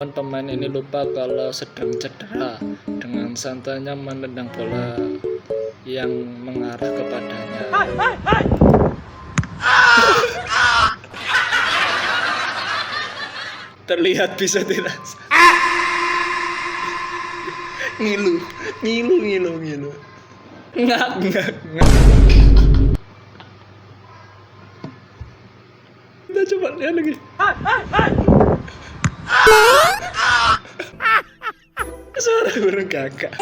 Pemain ini lupa kalau sedang cedera, dengan santainya menendang bola yang mengarah kepadanya. Terlihat bisa tidak? Ngilu. Ngak. Kita coba lihat lagi. Suara burung kakak.